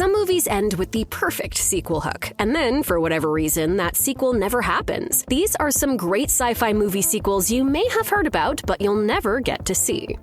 Some movies end with the perfect sequel hook, and then, for whatever reason, that sequel never happens. These are some great sci-fi movie sequels you may have heard about, but you'll never get to see.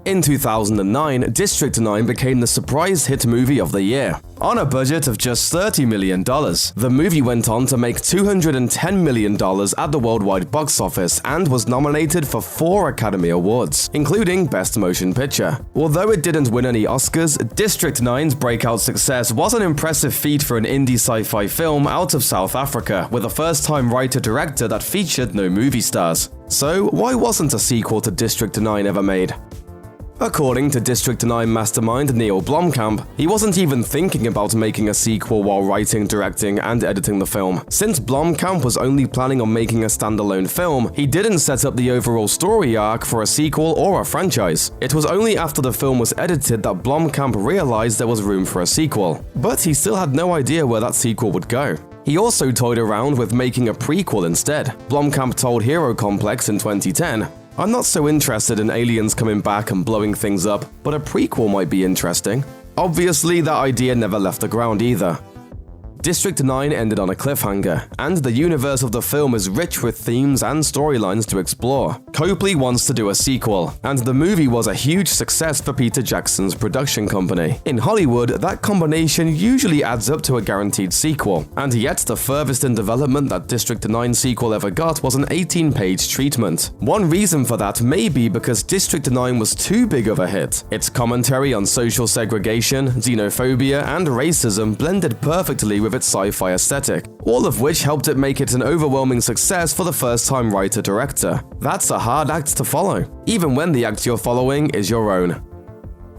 In 2009, District 9 became the surprise hit movie of the year. On a budget of just $30 million, the movie went on to make $210 million at the worldwide box office and was nominated for 4 Academy Awards, including Best Motion Picture. Although it didn't win any Oscars, District 9's breakout success was an impressive feat for an indie sci-fi film out of South Africa, with a first-time writer-director that featured no movie stars. So why wasn't a sequel to District 9 ever made? According to District 9 mastermind Neil Blomkamp, he wasn't even thinking about making a sequel while writing, directing, and editing the film. Since Blomkamp was only planning on making a standalone film, he didn't set up the overall story arc for a sequel or a franchise. It was only after the film was edited that Blomkamp realized there was room for a sequel. But he still had no idea where that sequel would go. He also toyed around with making a prequel instead. Blomkamp told Hero Complex in 2010, "I'm not so interested in aliens coming back and blowing things up, but a prequel might be interesting." Obviously, that idea never left the ground either. District 9 ended on a cliffhanger, and the universe of the film is rich with themes and storylines to explore. Copley wants to do a sequel, and the movie was a huge success for Peter Jackson's production company. In Hollywood, that combination usually adds up to a guaranteed sequel, and yet the furthest in development that District 9 sequel ever got was an 18-page treatment. One reason for that may be because District 9 was too big of a hit. Its commentary on social segregation, xenophobia, and racism blended perfectly with its sci-fi aesthetic, all of which helped it make it an overwhelming success for the first-time writer-director. That's a hard act to follow, even when the act you're following is your own.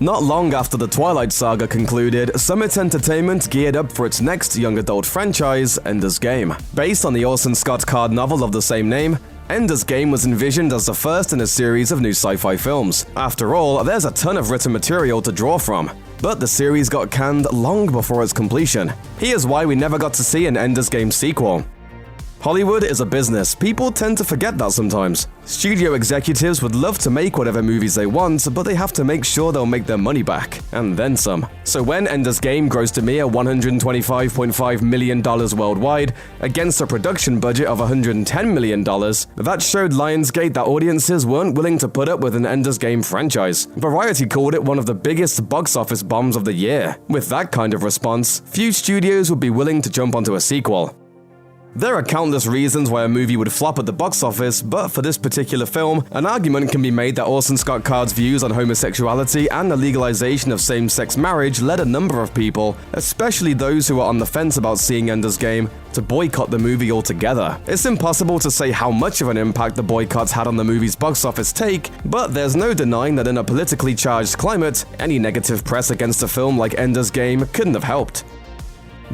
Not long after the Twilight Saga concluded, Summit Entertainment geared up for its next young adult franchise, Ender's Game. Based on the Orson Scott Card novel of the same name, Ender's Game was envisioned as the first in a series of new sci-fi films. After all, there's a ton of written material to draw from. But the series got canned long before its completion. Here's why we never got to see an Ender's Game sequel. Hollywood is a business. People tend to forget that sometimes. Studio executives would love to make whatever movies they want, but they have to make sure they'll make their money back, and then some. So when Ender's Game grossed a mere $125.5 million worldwide, against a production budget of $110 million, that showed Lionsgate that audiences weren't willing to put up with an Ender's Game franchise. Variety called it one of the biggest box office bombs of the year. With that kind of response, few studios would be willing to jump onto a sequel. There are countless reasons why a movie would flop at the box office, but for this particular film, an argument can be made that Orson Scott Card's views on homosexuality and the legalization of same-sex marriage led a number of people, especially those who were on the fence about seeing Ender's Game, to boycott the movie altogether. It's impossible to say how much of an impact the boycotts had on the movie's box office take, but there's no denying that in a politically charged climate, any negative press against a film like Ender's Game couldn't have helped.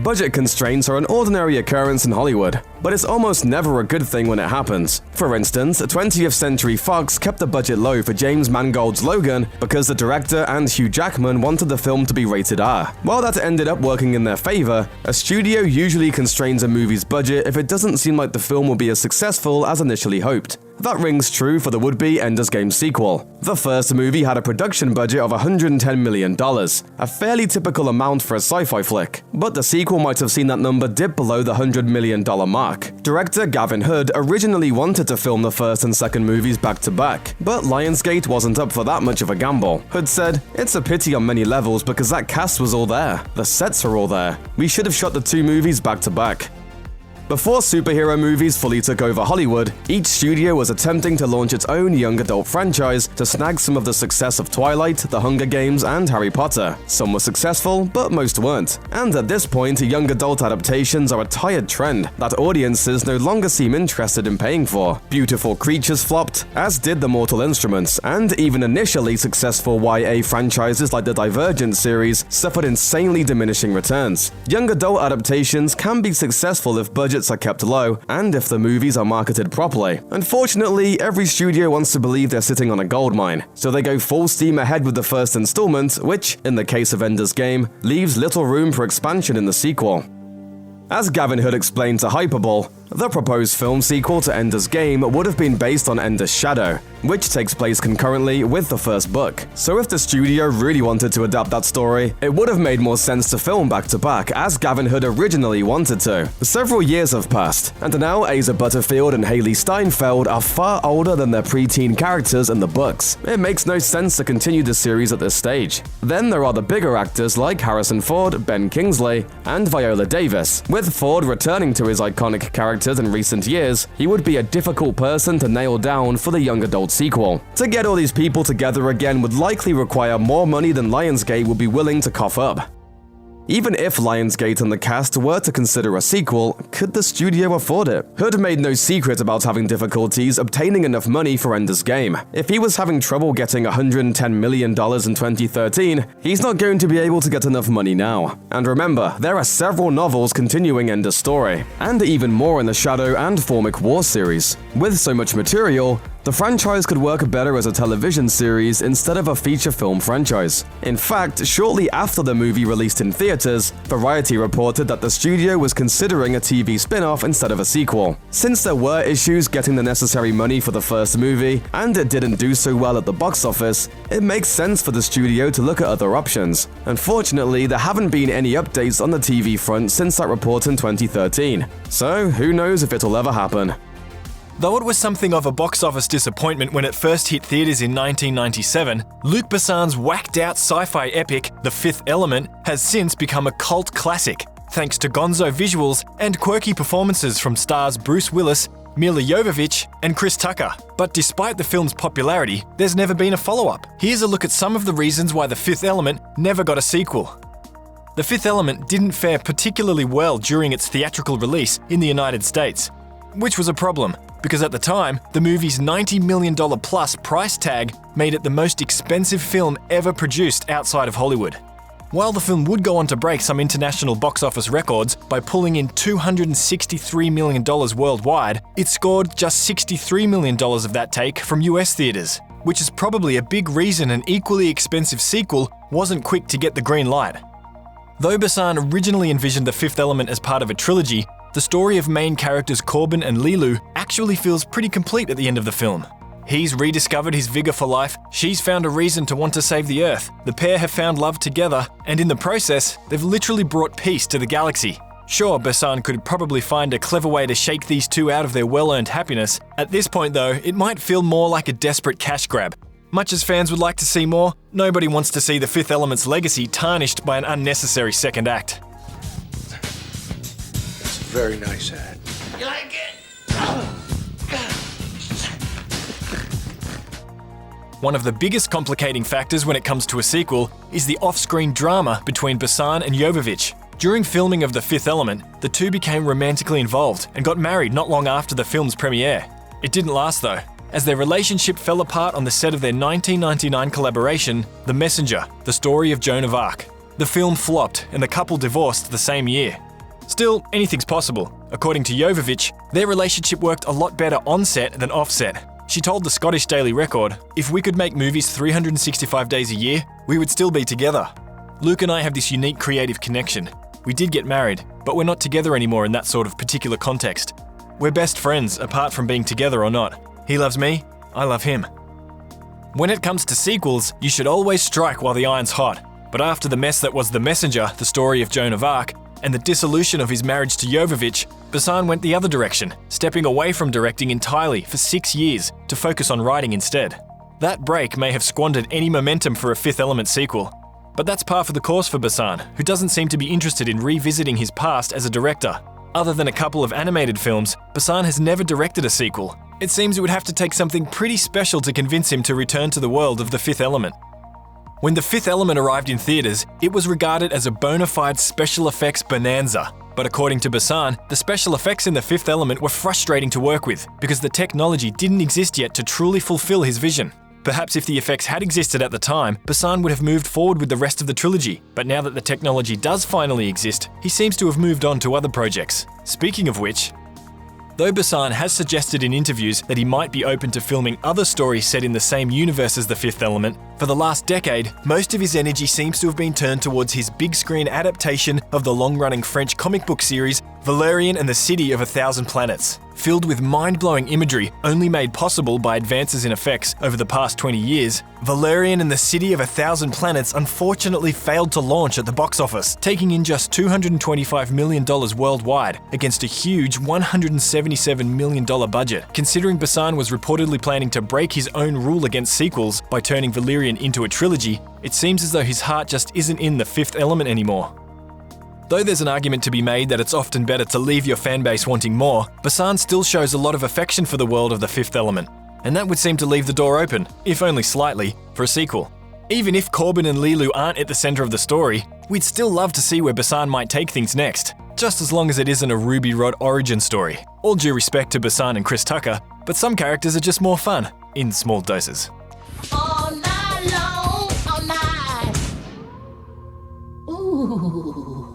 Budget constraints are an ordinary occurrence in Hollywood, but it's almost never a good thing when it happens. For instance, 20th Century Fox kept the budget low for James Mangold's Logan because the director and Hugh Jackman wanted the film to be rated R. While that ended up working in their favor, a studio usually constrains a movie's budget if it doesn't seem like the film will be as successful as initially hoped. That rings true for the would-be Ender's Game sequel. The first movie had a production budget of $110 million, a fairly typical amount for a sci-fi flick, but the sequel might have seen that number dip below the $100 million mark. Director Gavin Hood originally wanted to film the first and second movies back-to-back, but Lionsgate wasn't up for that much of a gamble. Hood said, "It's a pity on many levels because that cast was all there. The sets are all there. We should have shot the 2 movies back-to-back." Before superhero movies fully took over Hollywood, each studio was attempting to launch its own young adult franchise to snag some of the success of Twilight, The Hunger Games, and Harry Potter. Some were successful, but most weren't. And at this point, young adult adaptations are a tired trend that audiences no longer seem interested in paying for. Beautiful Creatures flopped, as did The Mortal Instruments, and even initially successful YA franchises like the Divergent series suffered insanely diminishing returns. Young adult adaptations can be successful if budgets are kept low, and if the movies are marketed properly. Unfortunately, every studio wants to believe they're sitting on a gold mine, so they go full steam ahead with the first installment, which, in the case of Ender's Game, leaves little room for expansion in the sequel. As Gavin Hood explained to Hyperbole, The proposed film sequel to Ender's Game would have been based on Ender's Shadow, which takes place concurrently with the first book. So if the studio really wanted to adapt that story, it would have made more sense to film back-to-back, as Gavin Hood originally wanted to. Several years have passed, and now Asa Butterfield and Haley Steinfeld are far older than their preteen characters in the books. It makes no sense to continue the series at this stage. Then there are the bigger actors like Harrison Ford, Ben Kingsley, and Viola Davis. With Ford returning to his iconic characters in recent years, he would be a difficult person to nail down for the young adult sequel. To get all these people together again would likely require more money than Lionsgate would be willing to cough up. Even if Lionsgate and the cast were to consider a sequel, could the studio afford it? Hood made no secret about having difficulties obtaining enough money for Ender's Game. If he was having trouble getting $110 million in 2013, he's not going to be able to get enough money now. And remember, there are several novels continuing Ender's story, and even more in the Shadow and Formic War series. With so much material, the franchise could work better as a television series instead of a feature film franchise. In fact, shortly after the movie released in theaters, Variety reported that the studio was considering a TV spin-off instead of a sequel. Since there were issues getting the necessary money for the first movie, and it didn't do so well at the box office, it makes sense for the studio to look at other options. Unfortunately, there haven't been any updates on the TV front since that report in 2013. So, who knows if it'll ever happen. Though it was something of a box office disappointment when it first hit theaters in 1997, Luc Besson's whacked-out sci-fi epic, The Fifth Element, has since become a cult classic, thanks to gonzo visuals and quirky performances from stars Bruce Willis, Milla Jovovich, and Chris Tucker. But despite the film's popularity, there's never been a follow-up. Here's a look at some of the reasons why The Fifth Element never got a sequel. The Fifth Element didn't fare particularly well during its theatrical release in the United States, which was a problem, because at the time, the movie's $90 million plus price tag made it the most expensive film ever produced outside of Hollywood. While the film would go on to break some international box office records by pulling in $263 million worldwide, it scored just $63 million of that take from US theaters, which is probably a big reason an equally expensive sequel wasn't quick to get the green light. Though Besson originally envisioned The Fifth Element as part of a trilogy, the story of main characters Corbin and Lilu actually feels pretty complete at the end of the film. He's rediscovered his vigor for life, she's found a reason to want to save the Earth, the pair have found love together, and in the process, they've literally brought peace to the galaxy. Sure, Besson could probably find a clever way to shake these two out of their well-earned happiness. At this point though, it might feel more like a desperate cash grab. Much as fans would like to see more, nobody wants to see The Fifth Element's legacy tarnished by an unnecessary second act. Very nice ad. You like it? One of the biggest complicating factors when it comes to a sequel is the off-screen drama between Besson and Jovovich. During filming of The Fifth Element, the two became romantically involved and got married not long after the film's premiere. It didn't last though, as their relationship fell apart on the set of their 1999 collaboration, The Messenger, the story of Joan of Arc. The film flopped and the couple divorced the same year. Still, anything's possible. According to Jovovich, their relationship worked a lot better on set than off set. She told the Scottish Daily Record, "If we could make movies 365 days a year, we would still be together. Luke and I have this unique creative connection. We did get married, but we're not together anymore in that sort of particular context. We're best friends, apart from being together or not. He loves me, I love him." When it comes to sequels, you should always strike while the iron's hot. But after the mess that was The Messenger, the story of Joan of Arc, and the dissolution of his marriage to Jovovich, Besson went the other direction, stepping away from directing entirely for 6 years to focus on writing instead. That break may have squandered any momentum for a Fifth Element sequel. But that's par for the course for Besson, who doesn't seem to be interested in revisiting his past as a director. Other than a couple of animated films, Besson has never directed a sequel. It seems it would have to take something pretty special to convince him to return to the world of The Fifth Element. When The Fifth Element arrived in theaters, it was regarded as a bona fide special effects bonanza. But according to Besson, the special effects in The Fifth Element were frustrating to work with because the technology didn't exist yet to truly fulfill his vision. Perhaps if the effects had existed at the time, Besson would have moved forward with the rest of the trilogy. But now that the technology does finally exist, he seems to have moved on to other projects. Speaking of which, though Besson has suggested in interviews that he might be open to filming other stories set in the same universe as The Fifth Element, for the last decade, most of his energy seems to have been turned towards his big screen adaptation of the long-running French comic book series Valerian and the City of 1,000 Planets. Filled with mind-blowing imagery only made possible by advances in effects over the past 20 years, Valerian and the City of 1,000 Planets unfortunately failed to launch at the box office, taking in just $225 million worldwide against a huge $177 million budget. Considering Besson was reportedly planning to break his own rule against sequels by turning Valerian into a trilogy, it seems as though his heart just isn't in The Fifth Element anymore. Though there's an argument to be made that it's often better to leave your fanbase wanting more, Besson still shows a lot of affection for the world of The Fifth Element, and that would seem to leave the door open, if only slightly, for a sequel. Even if Corbin and Lilu aren't at the center of the story, we'd still love to see where Besson might take things next, just as long as it isn't a Ruby Rod origin story. All due respect to Besson and Chris Tucker, but some characters are just more fun, in small doses. All night long, all night. Ooh.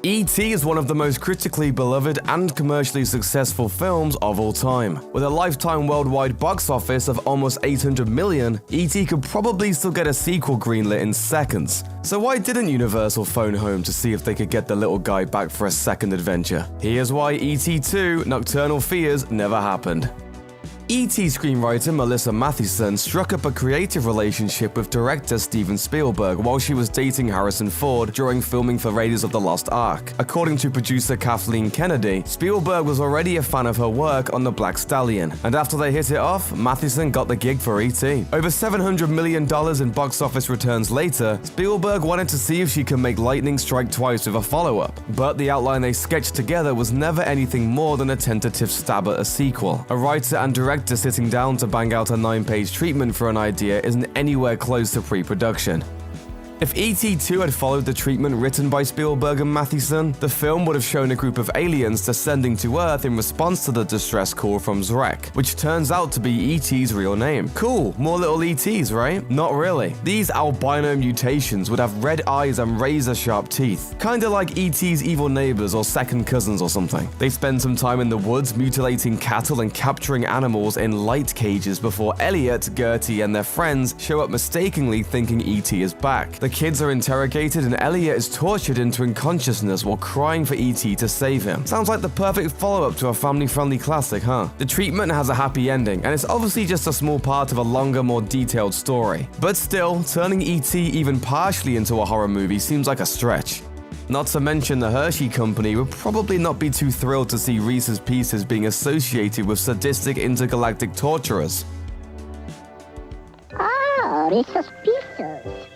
E.T. is one of the most critically beloved and commercially successful films of all time. With a lifetime worldwide box office of almost 800 million, E.T. could probably still get a sequel greenlit in seconds. So why didn't Universal phone home to see if they could get the little guy back for a second adventure? Here's why E.T. 2: Nocturnal Fears never happened. E.T. screenwriter Melissa Mathieson struck up a creative relationship with director Steven Spielberg while she was dating Harrison Ford during filming for Raiders of the Lost Ark. According to producer Kathleen Kennedy, Spielberg was already a fan of her work on The Black Stallion, and after they hit it off, Mathieson got the gig for E.T. Over $700 million in box office returns later, Spielberg wanted to see if she could make lightning strike twice with a follow-up, but the outline they sketched together was never anything more than a tentative stab at a sequel. A writer and director sitting down to bang out a 9-page treatment for an idea isn't anywhere close to pre-production. If E.T. 2 had followed the treatment written by Spielberg and Mathieson, the film would have shown a group of aliens descending to Earth in response to the distress call from Zrek, which turns out to be E.T.'s real name. Cool, more little E.T.s, right? Not really. These albino mutations would have red eyes and razor-sharp teeth, kinda like E.T.'s evil neighbors or second cousins or something. They spend some time in the woods mutilating cattle and capturing animals in light cages before Elliot, Gertie, and their friends show up mistakenly thinking E.T. is back. The kids are interrogated and Elliot is tortured into unconsciousness while crying for E.T. to save him. Sounds like the perfect follow-up to a family-friendly classic, huh? The treatment has a happy ending, and it's obviously just a small part of a longer, more detailed story. But still, turning E.T. even partially into a horror movie seems like a stretch. Not to mention the Hershey Company would probably not be too thrilled to see Reese's Pieces being associated with sadistic intergalactic torturers. Oh, Reese's Pieces.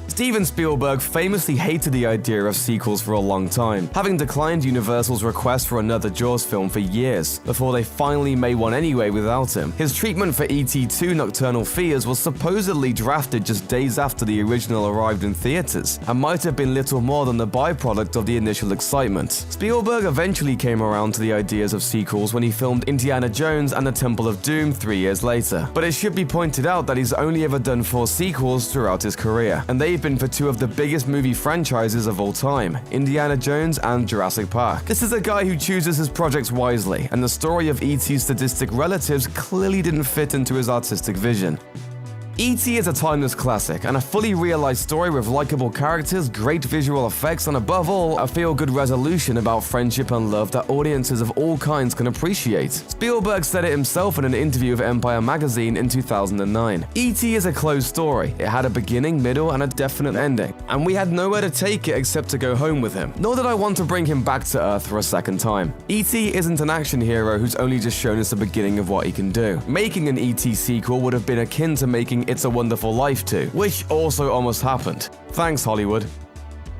Steven Spielberg famously hated the idea of sequels for a long time, having declined Universal's request for another Jaws film for years, before they finally made one anyway without him. His treatment for E.T. 2: Nocturnal Fears was supposedly drafted just days after the original arrived in theaters, and might have been little more than the byproduct of the initial excitement. Spielberg eventually came around to the ideas of sequels when he filmed Indiana Jones and the Temple of Doom 3 years later, but it should be pointed out that he's only ever done 4 sequels throughout his career, and they've been for 2 of the biggest movie franchises of all time, Indiana Jones and Jurassic Park. This is a guy who chooses his projects wisely, and the story of E.T.'s sadistic relatives clearly didn't fit into his artistic vision. E.T. is a timeless classic, and a fully realized story with likable characters, great visual effects, and above all, a feel-good resolution about friendship and love that audiences of all kinds can appreciate. Spielberg said it himself in an interview with Empire magazine in 2009. E.T. is a closed story. It had a beginning, middle, and a definite ending, and we had nowhere to take it except to go home with him. Nor did I want to bring him back to Earth for a second time. E.T. isn't an action hero who's only just shown us the beginning of what he can do. Making an E.T. sequel would have been akin to making It's a Wonderful Life 2, which also almost happened. Thanks, Hollywood.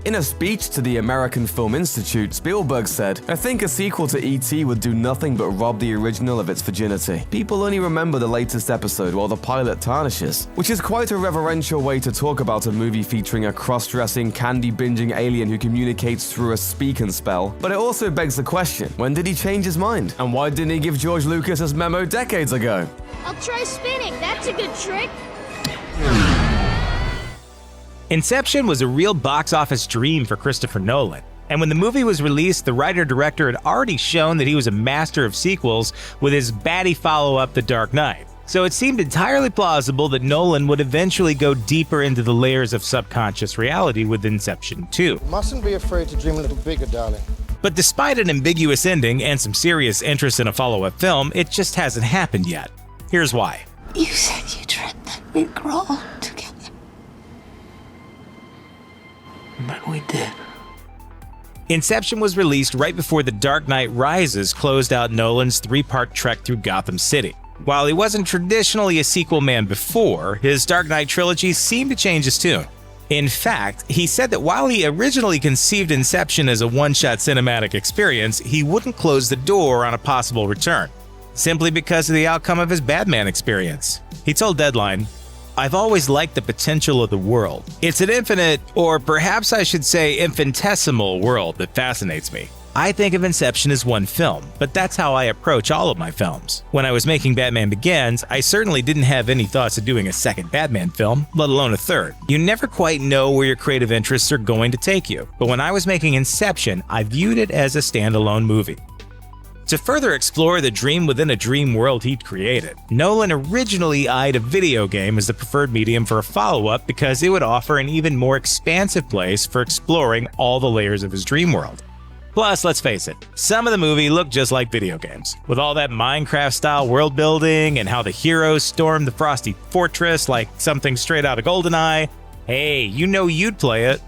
In a speech to the American Film Institute, Spielberg said, "I think a sequel to E.T. would do nothing but rob the original of its virginity. People only remember the latest episode while the pilot tarnishes," which is quite a reverential way to talk about a movie featuring a cross-dressing, candy-binging alien who communicates through a speak and spell. But it also begs the question, when did he change his mind? And why didn't he give George Lucas his memo decades ago? I'll try spinning. That's a good trick. Inception was a real box office dream for Christopher Nolan, and when the movie was released, the writer-director had already shown that he was a master of sequels with his batty follow-up The Dark Knight. So it seemed entirely plausible that Nolan would eventually go deeper into the layers of subconscious reality with Inception 2. Mustn't be afraid to dream a little bigger, darling. But despite an ambiguous ending and some serious interest in a follow-up film, it just hasn't happened yet. Here's why. You said you dreamt that we'd grow old together. But we did. Inception was released right before The Dark Knight Rises closed out Nolan's three-part trek through Gotham City. While he wasn't traditionally a sequel man before, his Dark Knight trilogy seemed to change his tune. In fact, he said that while he originally conceived Inception as a one-shot cinematic experience, he wouldn't close the door on a possible return, simply because of the outcome of his Batman experience. He told Deadline, "I've always liked the potential of the world. It's an infinite, or perhaps I should say infinitesimal world that fascinates me. I think of Inception as one film, but that's how I approach all of my films. When I was making Batman Begins, I certainly didn't have any thoughts of doing a second Batman film, let alone a third. You never quite know where your creative interests are going to take you, but when I was making Inception, I viewed it as a standalone movie." To further explore the dream within a dream world he'd created, Nolan originally eyed a video game as the preferred medium for a follow-up because it would offer an even more expansive place for exploring all the layers of his dream world. Plus, let's face it, some of the movie looked just like video games, with all that Minecraft-style world building and how the heroes stormed the Frosty Fortress like something straight out of GoldenEye. Hey, you know you'd play it.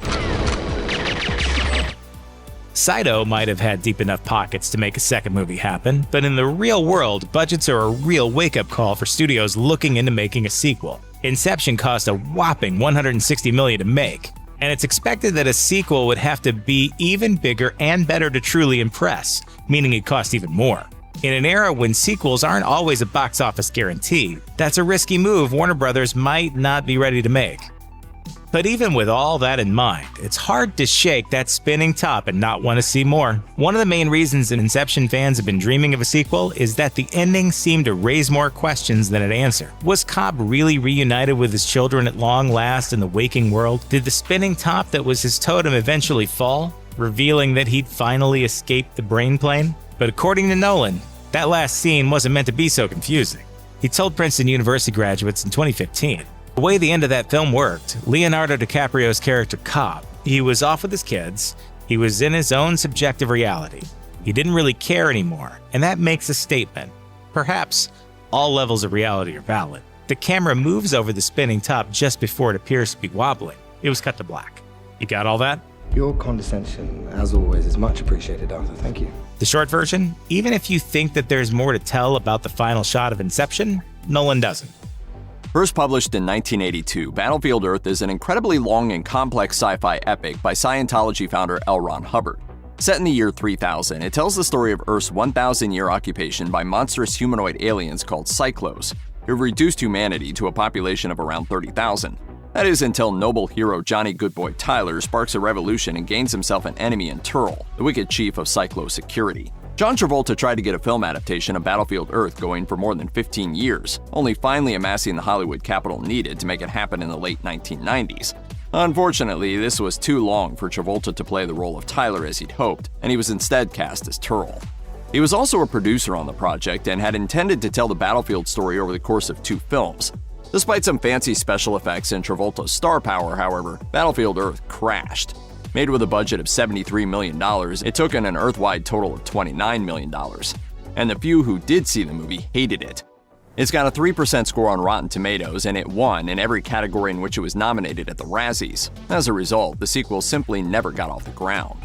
Saito might have had deep enough pockets to make a second movie happen, but in the real world, budgets are a real wake-up call for studios looking into making a sequel. Inception cost a whopping $160 million to make, and it's expected that a sequel would have to be even bigger and better to truly impress, meaning it cost even more. In an era when sequels aren't always a box office guarantee, that's a risky move Warner Brothers might not be ready to make. But even with all that in mind, it's hard to shake that spinning top and not want to see more. One of the main reasons that Inception fans have been dreaming of a sequel is that the ending seemed to raise more questions than it answered. Was Cobb really reunited with his children at long last in the waking world? Did the spinning top that was his totem eventually fall, revealing that he'd finally escaped the brain plane? But according to Nolan, that last scene wasn't meant to be so confusing. He told Princeton University graduates in 2015, "The way the end of that film worked, Leonardo DiCaprio's character Cobb, he was off with his kids, he was in his own subjective reality. He didn't really care anymore, and that makes a statement. Perhaps all levels of reality are valid. The camera moves over the spinning top just before it appears to be wobbling. It was cut to black. You got all that?" Your condescension, as always, is much appreciated, Arthur. Thank you. The short version, even if you think that there's more to tell about the final shot of Inception, Nolan doesn't. First published in 1982, Battlefield Earth is an incredibly long and complex sci-fi epic by Scientology founder L. Ron Hubbard. Set in the year 3000, it tells the story of Earth's 1,000-year occupation by monstrous humanoid aliens called Cyclos, who've reduced humanity to a population of around 30,000. That is until noble hero Johnny Goodboy Tyler sparks a revolution and gains himself an enemy in Turl, the wicked chief of Cyclos security. John Travolta tried to get a film adaptation of Battlefield Earth going for more than 15 years, only finally amassing the Hollywood capital needed to make it happen in the late 1990s. Unfortunately, this was too long for Travolta to play the role of Tyler as he'd hoped, and he was instead cast as Turl. He was also a producer on the project and had intended to tell the Battlefield story over the course of 2 films. Despite some fancy special effects and Travolta's star power, however, Battlefield Earth crashed. Made with a budget of $73 million, it took in an Earth-wide total of $29 million. And the few who did see the movie hated it. It's got a 3% score on Rotten Tomatoes, and it won in every category in which it was nominated at the Razzies. As a result, the sequel simply never got off the ground.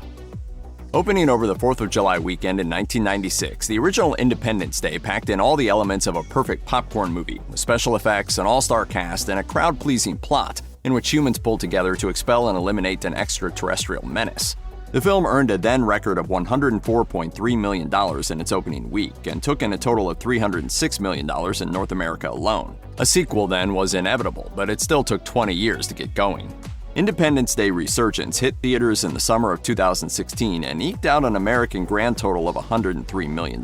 Opening over the 4th of July weekend in 1996, the original Independence Day packed in all the elements of a perfect popcorn movie, with special effects, an all-star cast, and a crowd-pleasing plot in which humans pulled together to expel and eliminate an extraterrestrial menace. The film earned a then record of $104.3 million in its opening week and took in a total of $306 million in North America alone. A sequel then was inevitable, but it still took 20 years to get going. Independence Day Resurgence hit theaters in the summer of 2016 and eked out an American grand total of $103 million,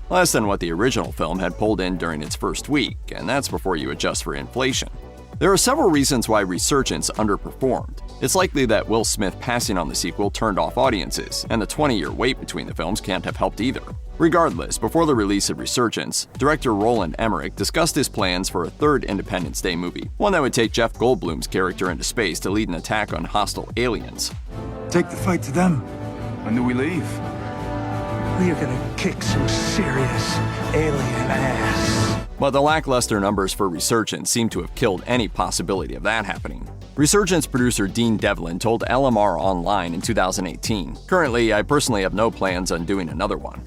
less than what the original film had pulled in during its first week, and that's before you adjust for inflation. There are several reasons why Resurgence underperformed. It's likely that Will Smith passing on the sequel turned off audiences, and the 20-year wait between the films can't have helped either. Regardless, before the release of Resurgence, director Roland Emmerich discussed his plans for a third Independence Day movie, one that would take Jeff Goldblum's character into space to lead an attack on hostile aliens. Take the fight to them. When do we leave? We are gonna kick some serious alien ass. But the lackluster numbers for Resurgence seem to have killed any possibility of that happening. Resurgence producer Dean Devlin told LMR Online in 2018, "Currently, I personally have no plans on doing another one."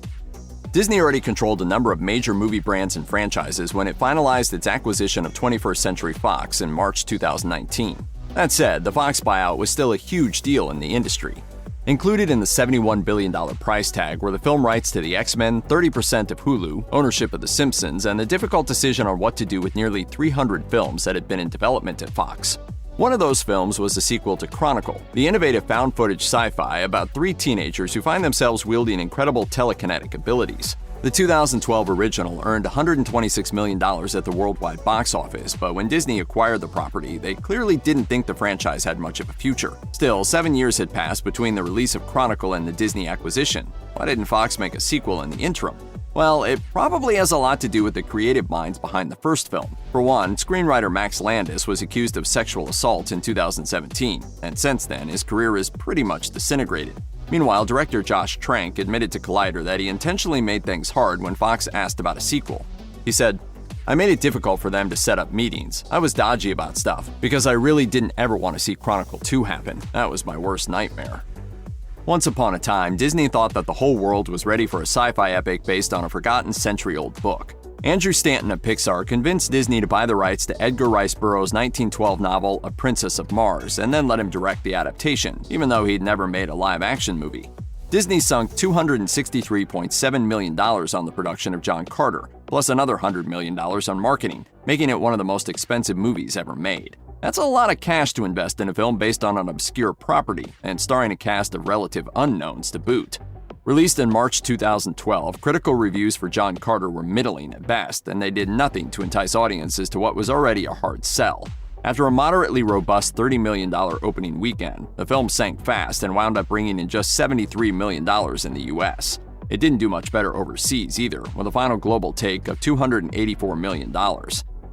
Disney already controlled a number of major movie brands and franchises when it finalized its acquisition of 21st Century Fox in March 2019. That said, the Fox buyout was still a huge deal in the industry. Included in the $71 billion price tag were the film rights to the X-Men, 30% of Hulu, ownership of The Simpsons, and the difficult decision on what to do with nearly 300 films that had been in development at Fox. One of those films was the sequel to Chronicle, the innovative found-footage sci-fi about three teenagers who find themselves wielding incredible telekinetic abilities. The 2012 original earned $126 million at the worldwide box office, but when Disney acquired the property, they clearly didn't think the franchise had much of a future. Still, 7 years had passed between the release of Chronicle and the Disney acquisition. Why didn't Fox make a sequel in the interim? Well, it probably has a lot to do with the creative minds behind the first film. For one, screenwriter Max Landis was accused of sexual assault in 2017, and since then, his career is pretty much disintegrated. Meanwhile, director Josh Trank admitted to Collider that he intentionally made things hard when Fox asked about a sequel. He said, "I made it difficult for them to set up meetings. I was dodgy about stuff, because I really didn't ever want to see Chronicle 2 happen. That was my worst nightmare." Once upon a time, Disney thought that the whole world was ready for a sci-fi epic based on a forgotten century-old book. Andrew Stanton of Pixar convinced Disney to buy the rights to Edgar Rice Burroughs' 1912 novel A Princess of Mars, and then let him direct the adaptation, even though he'd never made a live-action movie. Disney sunk $263.7 million on the production of John Carter, plus another $100 million on marketing, making it one of the most expensive movies ever made. That's a lot of cash to invest in a film based on an obscure property, and starring a cast of relative unknowns to boot. Released in March 2012, critical reviews for John Carter were middling at best, and they did nothing to entice audiences to what was already a hard sell. After a moderately robust $30 million opening weekend, the film sank fast and wound up bringing in just $73 million in the US. It didn't do much better overseas either, with a final global take of $284 million.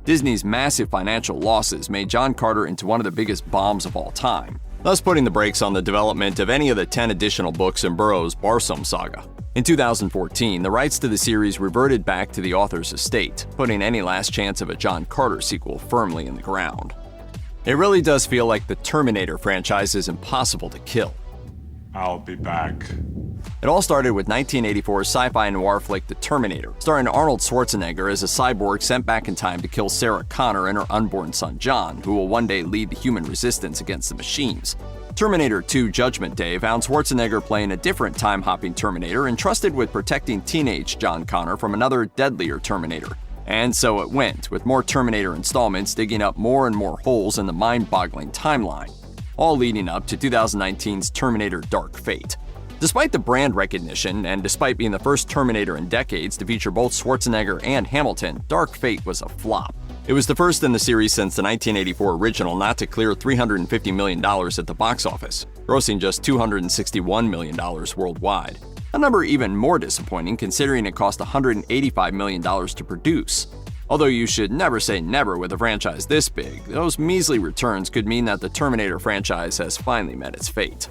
Disney's massive financial losses made John Carter into one of the biggest bombs of all time, thus putting the brakes on the development of any of the 10 additional books in Burroughs' Barsoom saga. In 2014, the rights to the series reverted back to the author's estate, putting any last chance of a John Carter sequel firmly in the ground. It really does feel like the Terminator franchise is impossible to kill. I'll be back. It all started with 1984's sci-fi noir flick The Terminator, starring Arnold Schwarzenegger as a cyborg sent back in time to kill Sarah Connor and her unborn son John, who will one day lead the human resistance against the machines. Terminator 2 Judgment Day found Schwarzenegger playing a different time-hopping Terminator entrusted with protecting teenage John Connor from another deadlier Terminator. And so it went, with more Terminator installments digging up more and more holes in the mind-boggling timeline, all leading up to 2019's Terminator Dark Fate. Despite the brand recognition, and despite being the first Terminator in decades to feature both Schwarzenegger and Hamilton, Dark Fate was a flop. It was the first in the series since the 1984 original not to clear $350 million at the box office, grossing just $261 million worldwide. A number even more disappointing considering it cost $185 million to produce. Although you should never say never with a franchise this big, those measly returns could mean that the Terminator franchise has finally met its fate.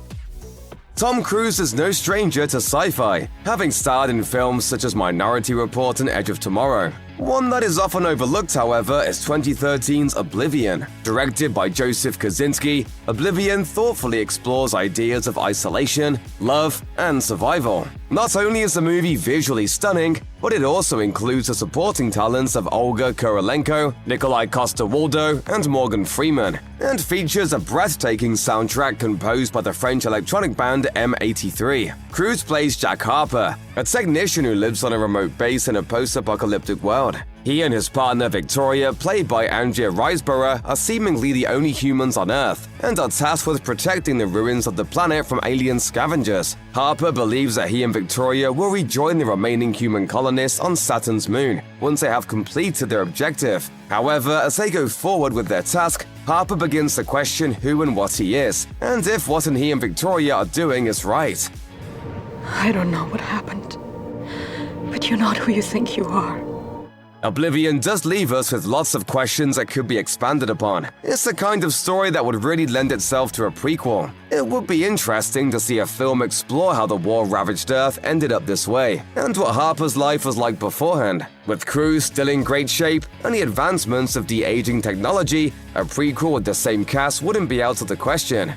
Tom Cruise is no stranger to sci-fi, having starred in films such as Minority Report and Edge of Tomorrow. One that is often overlooked, however, is 2013's Oblivion. Directed by Joseph Kosinski, Oblivion thoughtfully explores ideas of isolation, love, and survival. Not only is the movie visually stunning, but it also includes the supporting talents of Olga Kurylenko, Nikolai Coster-Waldau, and Morgan Freeman, and features a breathtaking soundtrack composed by the French electronic band M83. Cruise plays Jack Harper, a technician who lives on a remote base in a post-apocalyptic world. He and his partner Victoria, played by Andrea Riseborough, are seemingly the only humans on Earth, and are tasked with protecting the ruins of the planet from alien scavengers. Harper believes that he and Victoria will rejoin the remaining human colonists on Saturn's moon once they have completed their objective. However, as they go forward with their task, Harper begins to question who and what he is, and if what he and Victoria are doing is right. I don't know what happened, but you're not who you think you are. Oblivion does leave us with lots of questions that could be expanded upon. It's the kind of story that would really lend itself to a prequel. It would be interesting to see a film explore how the war-ravaged Earth ended up this way, and what Harper's life was like beforehand. With crews still in great shape and the advancements of de-aging technology, a prequel with the same cast wouldn't be out of the question.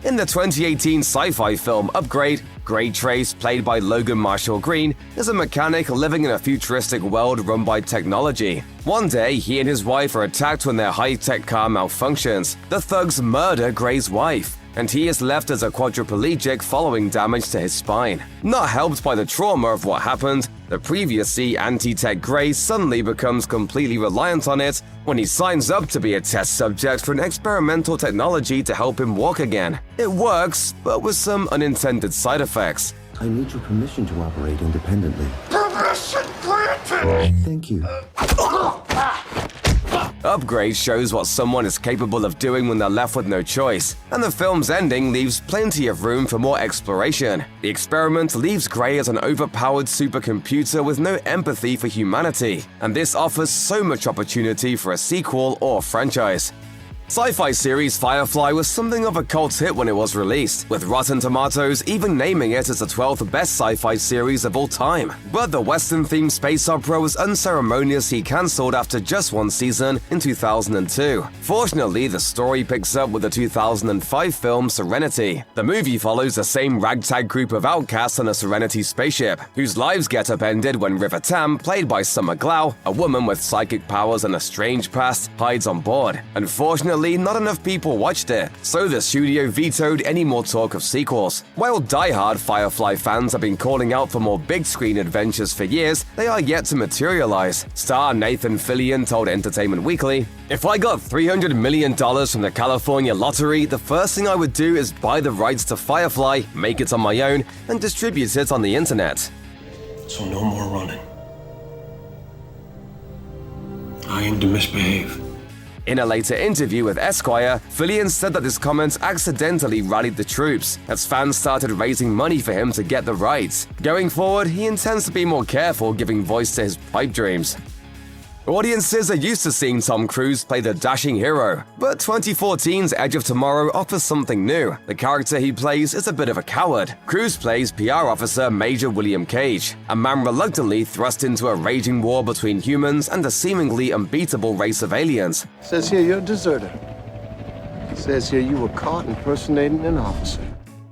In the 2018 sci-fi film Upgrade, Gray Trace, played by Logan Marshall Green, is a mechanic living in a futuristic world run by technology. One day, he and his wife are attacked when their high-tech car malfunctions. The thugs murder Gray's wife, and he is left as a quadriplegic following damage to his spine. Not helped by the trauma of what happened, the previously anti-tech Gray suddenly becomes completely reliant on it when he signs up to be a test subject for an experimental technology to help him walk again. It works, but with some unintended side effects. I need your permission to operate independently. Permission granted! Thank you. Upgrade shows what someone is capable of doing when they're left with no choice, and the film's ending leaves plenty of room for more exploration. The experiment leaves Gray as an overpowered supercomputer with no empathy for humanity, and this offers so much opportunity for a sequel or franchise. Sci-fi series Firefly was something of a cult hit when it was released, with Rotten Tomatoes even naming it as the 12th best sci-fi series of all time. But the Western-themed space opera was unceremoniously cancelled after just one season in 2002. Fortunately, the story picks up with the 2005 film Serenity. The movie follows the same ragtag group of outcasts on a Serenity spaceship, whose lives get upended when River Tam, played by Summer Glau, a woman with psychic powers and a strange past, hides on board. Unfortunately, not enough people watched it, so the studio vetoed any more talk of sequels. While die-hard Firefly fans have been calling out for more big-screen adventures for years, they are yet to materialize. Star Nathan Fillion told Entertainment Weekly, "If I got $300 million from the California lottery, the first thing I would do is buy the rights to Firefly, make it on my own, and distribute it on the internet." So no more running. I aim to misbehave. In a later interview with Esquire, Fillion said that this comment accidentally rallied the troops, as fans started raising money for him to get the rights. Going forward, he intends to be more careful giving voice to his pipe dreams. Audiences are used to seeing Tom Cruise play the dashing hero, but 2014's Edge of Tomorrow offers something new. The character he plays is a bit of a coward. Cruise plays PR officer Major William Cage, a man reluctantly thrust into a raging war between humans and a seemingly unbeatable race of aliens. Says here you're a deserter. Says here you were caught impersonating an officer.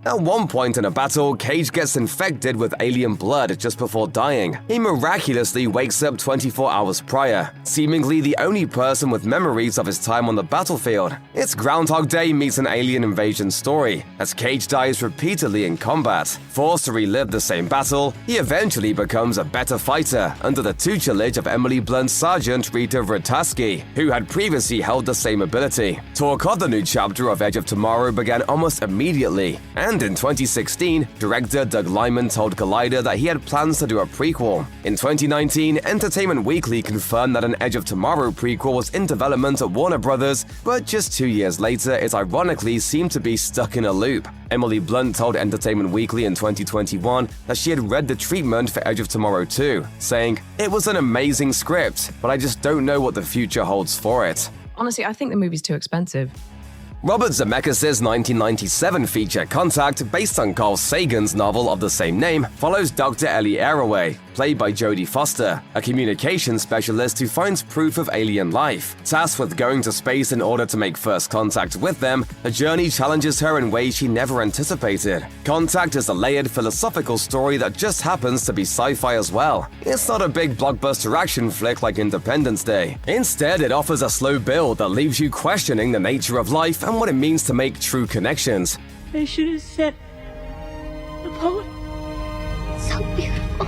At one point in a battle, Cage gets infected with alien blood just before dying. He miraculously wakes up 24 hours prior, seemingly the only person with memories of his time on the battlefield. It's Groundhog Day meets an alien invasion story, as Cage dies repeatedly in combat. Forced to relive the same battle, he eventually becomes a better fighter under the tutelage of Emily Blunt's Sergeant Rita Vrataski, who had previously held the same ability. Talk of the new chapter of Edge of Tomorrow began almost immediately, and in 2016, director Doug Liman told Collider that he had plans to do a prequel. In 2019, Entertainment Weekly confirmed that an Edge of Tomorrow prequel was in development at Warner Brothers, but just 2 years later, it ironically seemed to be stuck in a loop. Emily Blunt told Entertainment Weekly in 2021 that she had read the treatment for Edge of Tomorrow 2, saying, "It was an amazing script, but I just don't know what the future holds for it." Honestly, I think the movie's too expensive. Robert Zemeckis' 1997 feature Contact, based on Carl Sagan's novel of the same name, follows Dr. Ellie Arroway, played by Jodie Foster, a communications specialist who finds proof of alien life. Tasked with going to space in order to make first contact with them, the journey challenges her in ways she never anticipated. Contact is a layered philosophical story that just happens to be sci-fi as well. It's not a big blockbuster action flick like Independence Day. Instead, it offers a slow build that leaves you questioning the nature of life and what it means to make true connections. They should have said the poet. So beautiful.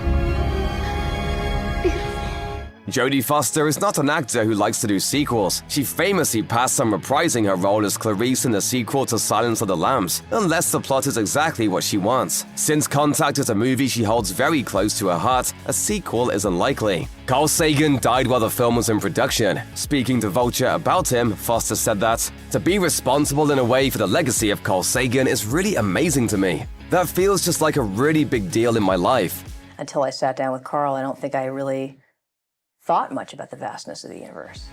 Jodie Foster is not an actor who likes to do sequels. She famously passed on reprising her role as Clarice in the sequel to Silence of the Lambs, unless the plot is exactly what she wants. Since Contact is a movie she holds very close to her heart, a sequel is unlikely. Carl Sagan died while the film was in production. Speaking to Vulture about him, Foster said that, "To be responsible in a way for the legacy of Carl Sagan is really amazing to me. That feels just like a really big deal in my life." Until I sat down with Carl, I don't think I really thought much about the vastness of the universe.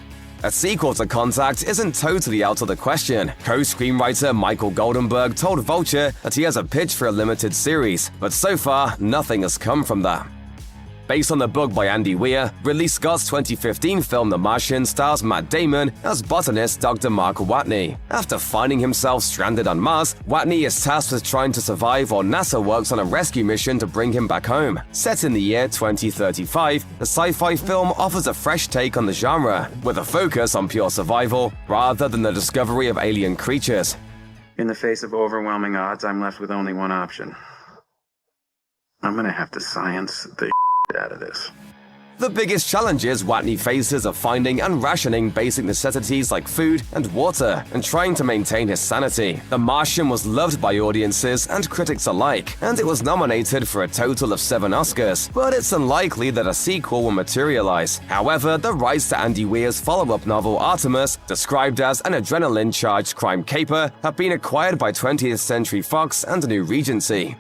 A sequel to Contact isn't totally out of the question. Co-screenwriter Michael Goldenberg told Vulture that he has a pitch for a limited series, but so far, nothing has come from that. Based on the book by Andy Weir, Ridley Scott's 2015 film The Martian stars Matt Damon as botanist Dr. Mark Watney. After finding himself stranded on Mars, Watney is tasked with trying to survive while NASA works on a rescue mission to bring him back home. Set in the year 2035, the sci-fi film offers a fresh take on the genre, with a focus on pure survival rather than the discovery of alien creatures. In the face of overwhelming odds, I'm left with only one option. I'm gonna have to science the out of this. The biggest challenges Watney faces are finding and rationing basic necessities like food and water, and trying to maintain his sanity. The Martian was loved by audiences and critics alike, and it was nominated for a total of 7 Oscars, but it's unlikely that a sequel will materialize. However, the rights to Andy Weir's follow-up novel Artemis, described as an adrenaline-charged crime caper, have been acquired by 20th Century Fox and New Regency.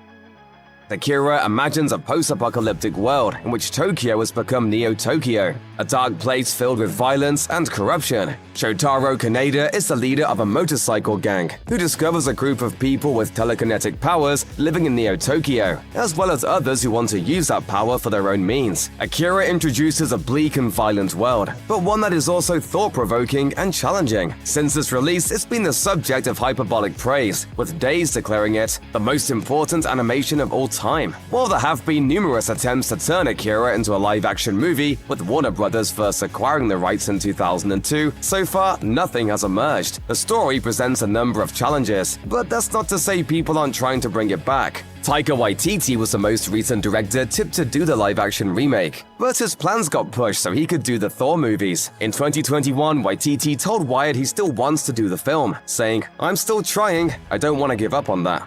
Akira imagines a post-apocalyptic world in which Tokyo has become Neo-Tokyo, a dark place filled with violence and corruption. Shotaro Kaneda is the leader of a motorcycle gang who discovers a group of people with telekinetic powers living in Neo-Tokyo, as well as others who want to use that power for their own means. Akira introduces a bleak and violent world, but one that is also thought-provoking and challenging. Since its release, it's been the subject of hyperbolic praise, with Days declaring it the most important animation of all time. While there have been numerous attempts to turn Akira into a live-action movie, with Warner Brothers first acquiring the rights in 2002, so far nothing has emerged. The story presents a number of challenges, but that's not to say people aren't trying to bring it back. Taika Waititi was the most recent director tipped to do the live-action remake, but his plans got pushed so he could do the Thor movies. In 2021, Waititi told Wired he still wants to do the film, saying, "I'm still trying, I don't want to give up on that."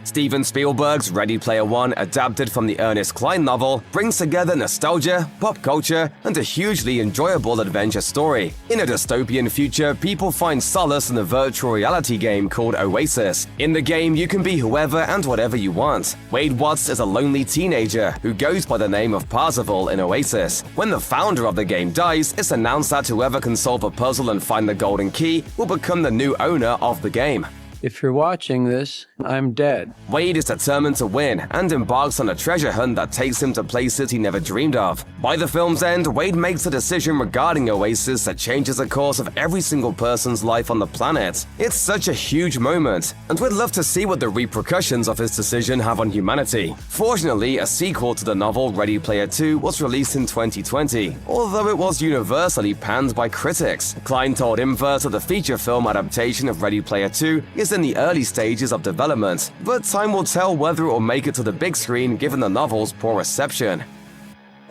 Steven Spielberg's Ready Player One, adapted from the Ernest Cline novel, brings together nostalgia, pop culture, and a hugely enjoyable adventure story. In a dystopian future, people find solace in a virtual reality game called Oasis. In the game, you can be whoever and whatever you want. Wade Watts is a lonely teenager who goes by the name of Parzival in Oasis. When the founder of the game dies, it's announced that whoever can solve a puzzle and find the golden key will become the new owner of the game. If you're watching this, I'm dead. Wade is determined to win and embarks on a treasure hunt that takes him to places he never dreamed of. By the film's end, Wade makes a decision regarding Oasis that changes the course of every single person's life on the planet. It's such a huge moment, and we'd love to see what the repercussions of his decision have on humanity. Fortunately, a sequel to the novel Ready Player 2 was released in 2020, although it was universally panned by critics. Cline told Inverse that the feature film adaptation of Ready Player 2 is in the early stages of development, but time will tell whether it will make it to the big screen given the novel's poor reception.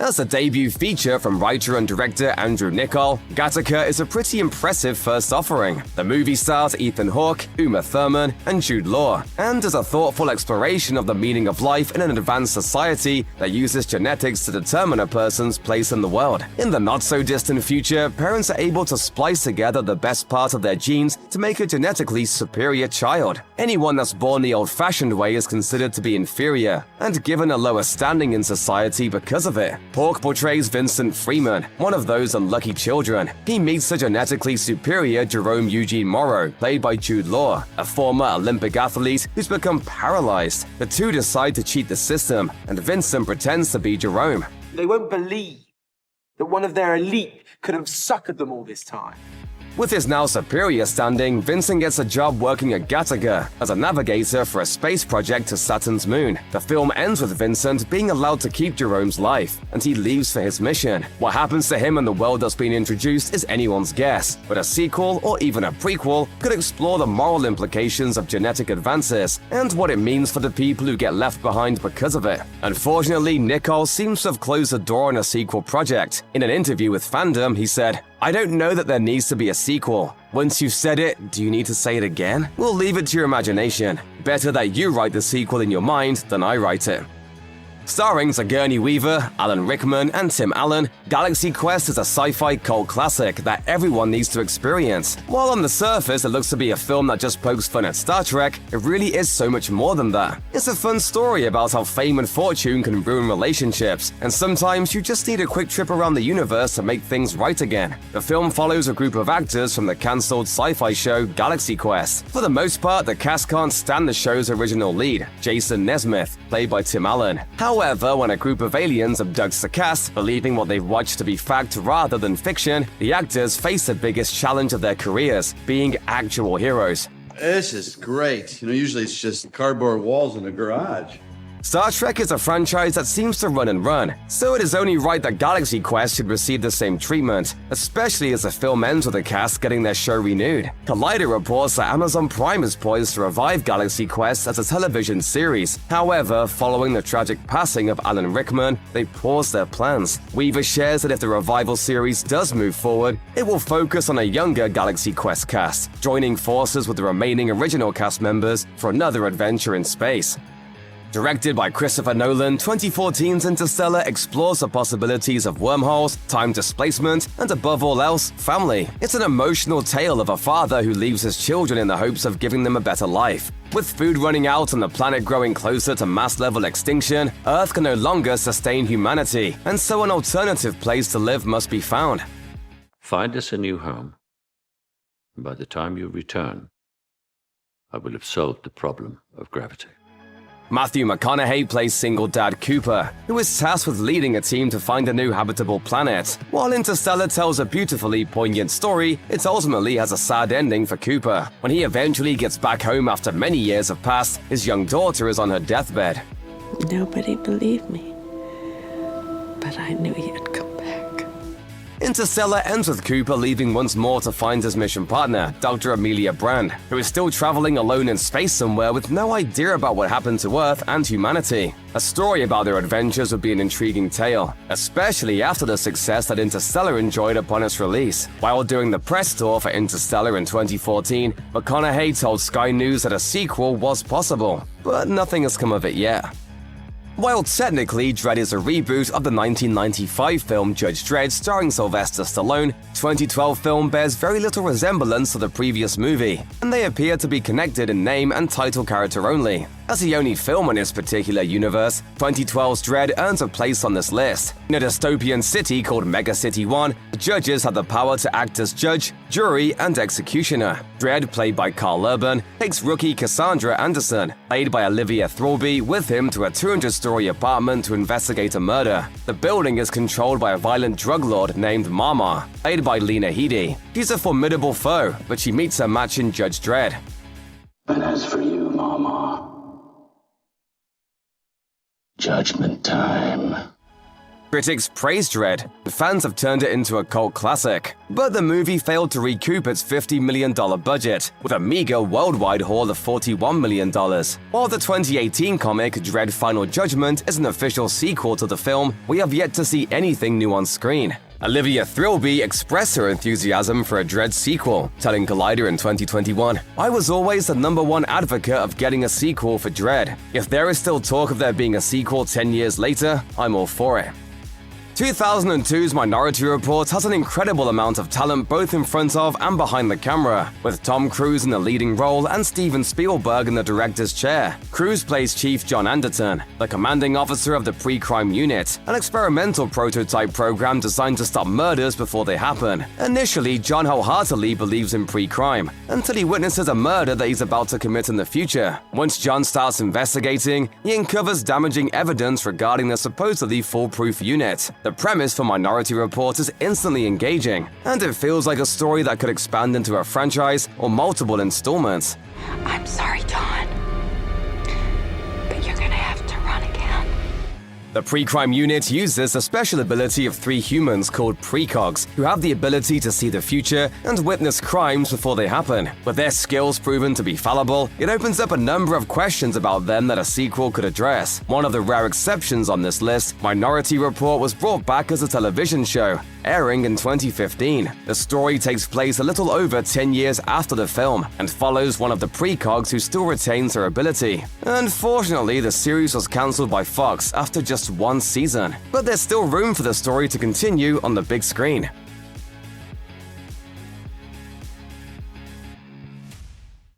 As a debut feature from writer and director Andrew Niccol, Gattaca is a pretty impressive first offering. The movie stars Ethan Hawke, Uma Thurman, and Jude Law, and is a thoughtful exploration of the meaning of life in an advanced society that uses genetics to determine a person's place in the world. In the not-so-distant future, parents are able to splice together the best part of their genes to make a genetically superior child. Anyone that's born the old-fashioned way is considered to be inferior, and given a lower standing in society because of it. Hawke portrays Vincent Freeman, one of those unlucky children. He meets the genetically superior Jerome Eugene Morrow, played by Jude Law, a former Olympic athlete who's become paralyzed. The two decide to cheat the system, and Vincent pretends to be Jerome. They won't believe that one of their elite could have suckered them all this time. With his now superior standing, Vincent gets a job working at Gattaca as a navigator for a space project to Saturn's moon. The film ends with Vincent being allowed to keep Jerome's life, and he leaves for his mission. What happens to him and the world that's been introduced is anyone's guess, but a sequel or even a prequel could explore the moral implications of genetic advances and what it means for the people who get left behind because of it. Unfortunately, Niccol seems to have closed the door on a sequel project. In an interview with Fandom, he said, "I don't know that there needs to be a sequel. Once you've said it, do you need to say it again? We'll leave it to your imagination. Better that you write the sequel in your mind than I write it." Starring Sigourney Weaver, Alan Rickman, and Tim Allen, Galaxy Quest is a sci-fi cult classic that everyone needs to experience. While on the surface it looks to be a film that just pokes fun at Star Trek, it really is so much more than that. It's a fun story about how fame and fortune can ruin relationships, and sometimes you just need a quick trip around the universe to make things right again. The film follows a group of actors from the cancelled sci-fi show Galaxy Quest. For the most part, the cast can't stand the show's original lead, Jason Nesmith, played by Tim Allen. However, when a group of aliens abducts the cast, believing what they've watched to be fact rather than fiction, the actors face the biggest challenge of their careers, being actual heroes. This is great. Usually it's just cardboard walls in a garage. Star Trek is a franchise that seems to run and run, so it is only right that Galaxy Quest should receive the same treatment, especially as the film ends with the cast getting their show renewed. Collider reports that Amazon Prime is poised to revive Galaxy Quest as a television series. However, following the tragic passing of Alan Rickman, they paused their plans. Weaver shares that if the revival series does move forward, it will focus on a younger Galaxy Quest cast, joining forces with the remaining original cast members for another adventure in space. Directed by Christopher Nolan, 2014's Interstellar explores the possibilities of wormholes, time displacement, and above all else, family. It's an emotional tale of a father who leaves his children in the hopes of giving them a better life. With food running out and the planet growing closer to mass-level extinction, Earth can no longer sustain humanity, and so an alternative place to live must be found. Find us a new home, and by the time you return, I will have solved the problem of gravity. Matthew McConaughey plays single dad Cooper, who is tasked with leading a team to find a new habitable planet. While Interstellar tells a beautifully poignant story, it ultimately has a sad ending for Cooper. When he eventually gets back home after many years have passed, his young daughter is on her deathbed. Nobody believed me, but I knew you'd come back. Interstellar ends with Cooper leaving once more to find his mission partner, Dr. Amelia Brand, who is still traveling alone in space somewhere with no idea about what happened to Earth and humanity. A story about their adventures would be an intriguing tale, especially after the success that Interstellar enjoyed upon its release. While doing the press tour for Interstellar in 2014, McConaughey told Sky News that a sequel was possible, but nothing has come of it yet. While technically Dredd is a reboot of the 1995 film Judge Dredd starring Sylvester Stallone, 2012 film bears very little resemblance to the previous movie, and they appear to be connected in name and title character only. As the only film in this particular universe, 2012's Dredd earns a place on this list. In a dystopian city called Mega City 1, the judges have the power to act as judge, jury, and executioner. Dredd, played by Carl Urban, takes rookie Cassandra Anderson, played by Olivia Thirlby, with him to a 200-story apartment to investigate a murder. The building is controlled by a violent drug lord named Mama, played by Lena Headey. She's a formidable foe, but she meets her match in Judge Dredd. And as for you, Mama, judgment time. Critics praised Dredd, and fans have turned it into a cult classic. But the movie failed to recoup its $50 million budget, with a meager worldwide haul of $41 million. While the 2018 comic Dredd Final Judgment is an official sequel to the film, we have yet to see anything new on screen. Olivia Thirlby expressed her enthusiasm for a Dredd sequel, telling Collider in 2021, "I was always the #1 advocate of getting a sequel for Dredd. If there is still talk of there being a sequel 10 years later, I'm all for it." 2002's Minority Report has an incredible amount of talent both in front of and behind the camera, with Tom Cruise in the leading role and Steven Spielberg in the director's chair. Cruise plays Chief John Anderton, the commanding officer of the Pre-Crime Unit, an experimental prototype program designed to stop murders before they happen. Initially, John wholeheartedly believes in pre-crime, until he witnesses a murder that he's about to commit in the future. Once John starts investigating, he uncovers damaging evidence regarding the supposedly foolproof unit. The premise for Minority Report is instantly engaging, and it feels like a story that could expand into a franchise or multiple installments. I'm sorry, Dawn, but you're gonna have to run again. The Pre-Crime Unit uses the special ability of 3 humans called precogs, who have the ability to see the future and witness crimes before they happen. With their skills proven to be fallible, it opens up a number of questions about them that a sequel could address. One of the rare exceptions on this list, Minority Report was brought back as a television show. airing in 2015. The story takes place a little over 10 years after the film and follows one of the precogs who still retains her ability. Unfortunately, the series was cancelled by Fox after just one season, but there's still room for the story to continue on the big screen.